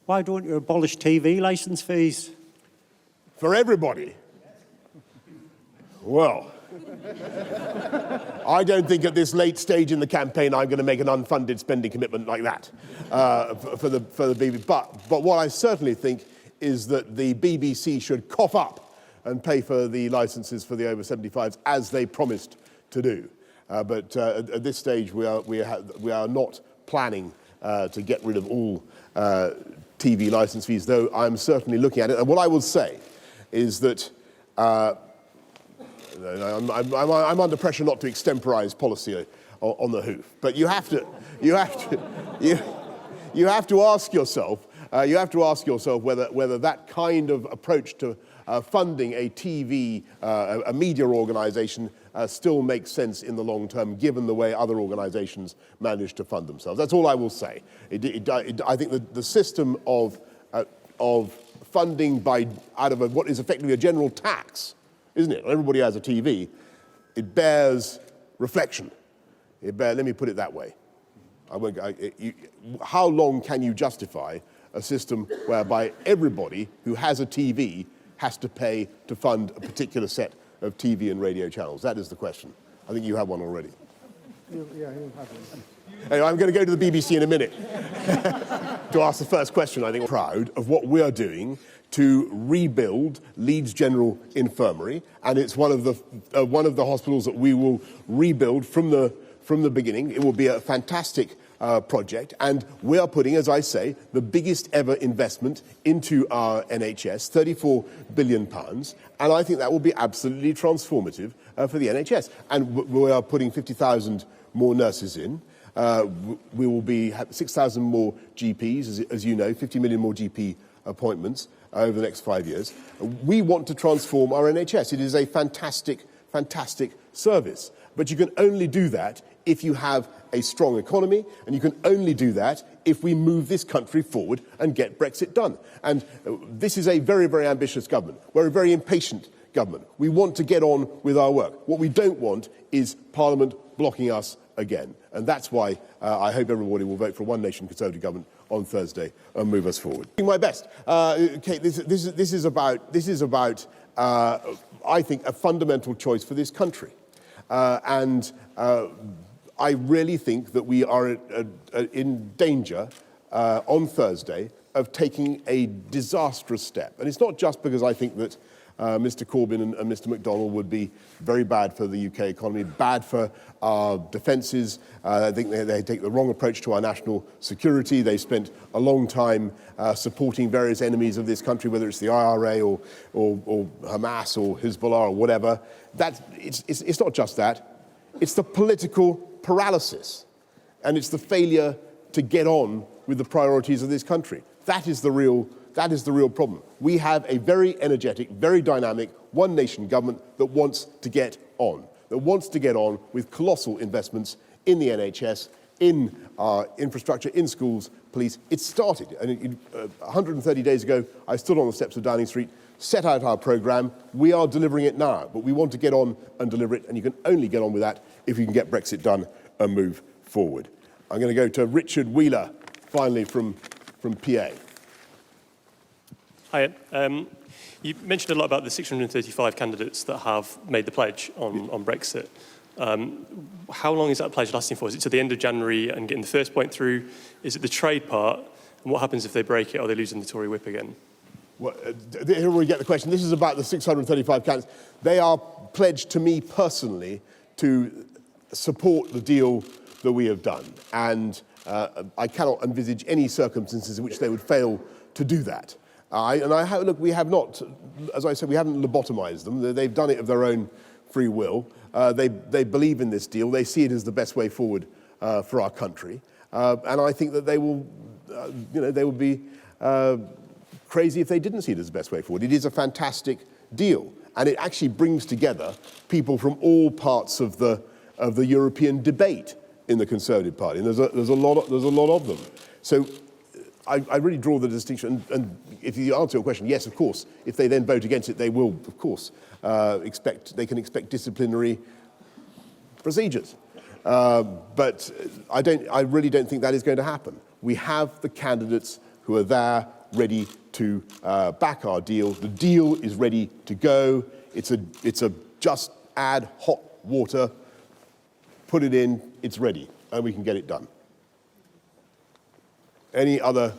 Why don't you abolish TV licence fees? For everybody? Well, I don't think at this late stage in the campaign I'm going to make an unfunded spending commitment like that for the BBC. But what I certainly think is that the BBC should cough up and pay for the licences for the over 75s as they promised to do. But at this stage we are not planning to get rid of all TV licence fees, though I'm certainly looking at it. And what I will say is that I'm under pressure not to extemporise policy on the hoof, but you have to ask yourself whether that kind of approach to funding a TV, a media organisation, still makes sense in the long term, given the way other organisations manage to fund themselves. That's all I will say. I think that the system of funding out of what is effectively a general tax, isn't it? Everybody has a TV. It bears reflection. Let me put it that way. How long can you justify a system whereby everybody who has a TV has to pay to fund a particular set of TV and radio channels? That is the question. I think you have one already. Yeah, you have one. Anyway, I'm going to go to the BBC in a minute to ask the first question. I think we're proud of what we're doing to rebuild Leeds General Infirmary, and it's one of the hospitals that we will rebuild from the beginning. It will be a fantastic project, and we are putting, as I say, the biggest ever investment into our NHS, £34 billion, and I think that will be absolutely transformative for the NHS. And we are putting 50,000 more nurses in. We will be 6,000 more GPs, as you know, 50 million more GP appointments over the next 5 years. We want to transform our NHS. It is a fantastic, fantastic service. But you can only do that if you have a strong economy, and you can only do that if we move this country forward and get Brexit done. And this is a very, very ambitious government. We're a very impatient government. We want to get on with our work. What we don't want is Parliament blocking us again. And that's why I hope everybody will vote for a One Nation Conservative government on Thursday and move us forward. Doing my best. Kate, this is about I think, a fundamental choice for this country. I really think that we are in danger on Thursday of taking a disastrous step. And it's not just because I think that Mr Corbyn and Mr McDonnell would be very bad for the UK economy, bad for our defences. I think they take the wrong approach to our national security. They spent a long time supporting various enemies of this country, whether it's the IRA or Hamas or Hezbollah or whatever. It's not just that. It's the political paralysis, and it's the failure to get on with the priorities of this country. That is the real problem. We have a very energetic, very dynamic, one nation government that wants to get on with colossal investments in the NHS, in our infrastructure, in schools, police. It started. And 130 days ago, I stood on the steps of Downing Street, set out our programme. We are delivering it now, but we want to get on and deliver it, and you can only get on with that if you can get Brexit done and move forward. I'm going to go to Richard Wheeler, finally, from PA. Hi. You mentioned a lot about the 635 candidates that have made the pledge on Brexit. How long is that pledge lasting for? Is it to the end of January and getting the first point through? Is it the trade part? And what happens if they break it? Are they losing the Tory whip again? Well, here we get the question. This is about the 635 candidates. They are pledged to me personally to support the deal that we have done. And I cannot envisage any circumstances in which they would fail to do that. Look, we have not, as I said, we haven't lobotomized them. They've done it of their own free will. They believe in this deal. They see it as the best way forward for our country. And I think that they will, they would be crazy if they didn't see it as the best way forward. It is a fantastic deal, and it actually brings together people from all parts of the European debate in the Conservative Party. And there's a lot of them. So I really draw the distinction, and if you answer your question, yes, of course, if they then vote against it, they will, of course, they can expect disciplinary procedures. But I really don't think that is going to happen. We have the candidates who are there ready to back our deal. The deal is ready to go. It's a just add hot water, put it in, it's ready, and we can get it done. Any other